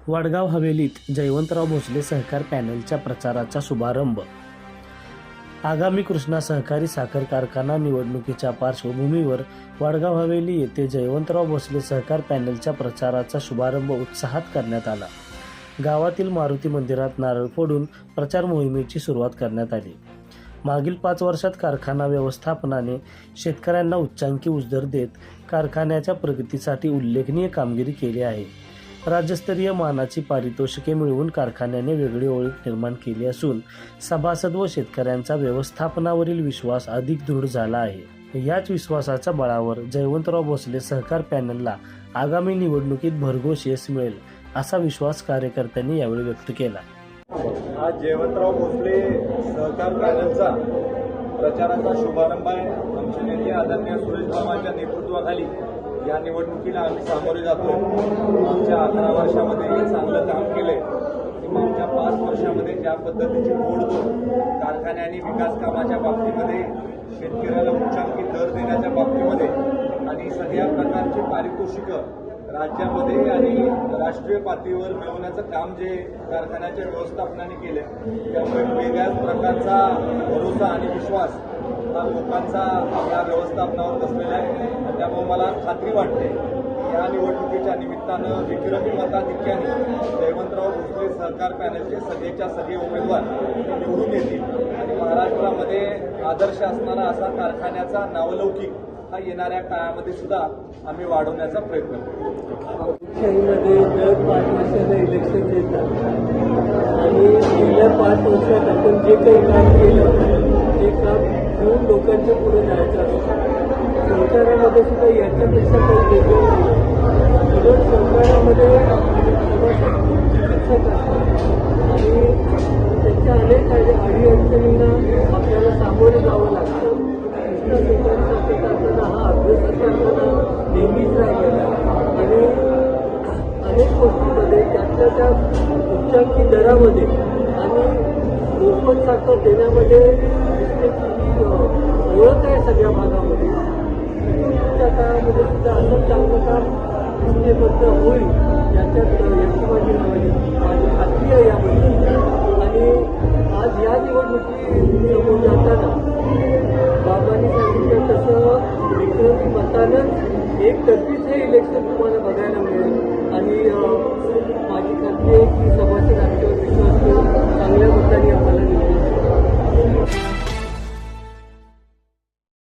वडगाव हवेलीत जयवंतराव भोसले सहकार पॅनलच्या प्रचाराचा शुभारंभ. आगामी कृष्णा सहकारी साखर कारखाना निवडणुकीच्या पार्श्वभूमीवर वडगाव हवेली येथे जयवंतराव भोसले सहकार पॅनलच्या प्रचाराचा शुभारंभ उत्साहात करण्यात आला. गावातील मारुती मंदिरात नारळ फोडून प्रचार मोहिमेची सुरुवात करण्यात आली. मागील 5 वर्षात कारखाना व्यवस्थापनाने शेतकऱ्यांना उच्चांकी उजदर देत कारखान्याच्या प्रगतीसाठी उल्लेखनीय कामगिरी केली आहे. राज्यस्तरीय मानाची पारितोषिके मिळवून कारखान्याने वेगळी ओळख निर्माण केली असून सभासद व शेतकऱ्यांचा व्यवस्थापनावरील विश्वास अधिक दृढ झाला आहे. याच विश्वासाच्या बळावर जयवंतराव भोसले सहकार पॅनलला आगामी निवडणुकीत भरघोस यश मिळेल असा विश्वास कार्यकर्त्यांनी यावेळी व्यक्त केला. आज जयवंतराव भोसले सहकार पॅनलचा प्रचाराचा शुभारंभ आहे. आमचे नेते आदरणीय सुरेश बाबांच्या नेतृत्वाखाली या निवडणुकीला आम्ही सामोरे जातो. आमच्या 11 वर्षामध्ये चांगलं काम केलंय. मागच्या 5 वर्षामध्ये ज्या पद्धतीची मोडतोड कारखान्याने विकास कामाच्या बाबतीमध्ये, शेतकऱ्याला उच्चांकी दर देण्याच्या बाबतीमध्ये आणि सगळ्या प्रकारची पारितोषिकं राज्यामध्ये आणि राष्ट्रीय पातळीवर मिळवण्याचं काम जे कारखान्याच्या व्यवस्थापनाने केलं, त्यामुळे वेगळ्याच प्रकारचा भरोसा आणि विश्वास हा लोकांचा या व्यवस्थापनावर बसलेला आहे. त्यामुळे मला खात्री वाटते या निवडणुकीच्या निमित्तानं विक्रमी मताधिक्याने जयवंतराव भोसले सहकार पॅनलचे सगळेच्या सगळे उमेदवार निवडून येतील आणि महाराष्ट्रामध्ये आदर्श असणारा असा कारखान्याचा नावलौकिक हा येणाऱ्या काळामध्ये सुद्धा आम्ही वाढवण्याचा प्रयत्न करू. लोकशाहीमध्ये दर 5 वर्षाला इलेक्शन येतात आणि गेल्या 5 वर्षात आपण जे काही काम केलं ते काम घेऊन लोकांच्या पुढे जायचं असतं. सरकारामध्ये सुद्धा याच्यापेक्षा काही वेगळं नाही. उलट सरकारामध्ये शिक्षक असतात आणि त्यांच्या अनेक अडीअडचणींना आपल्याला सामोरे जावं लागतं. सरकारी कारखाना हा अभ्यास कारखाना नेहमीच राहिलेला आणि अनेक गोष्टींमध्ये त्यातल्या त्या उच्चांकी दरामध्ये आणि मोफत साखर देण्यामध्ये ही ओळख आहे सगळ्या भागामध्ये. त्या काळामध्ये सुद्धा असं चांगलं काम निश्चितबद्ध होईल याच्यात याची माझी खात्री आहे याबद्दल. आणि आज या निवडणुकी समोर जाताना बाबांनी सांगितलं तसं विक्रमी मतानंच एकतर्फीच हे इलेक्शन तुम्हाला बघायला मिळेल आणि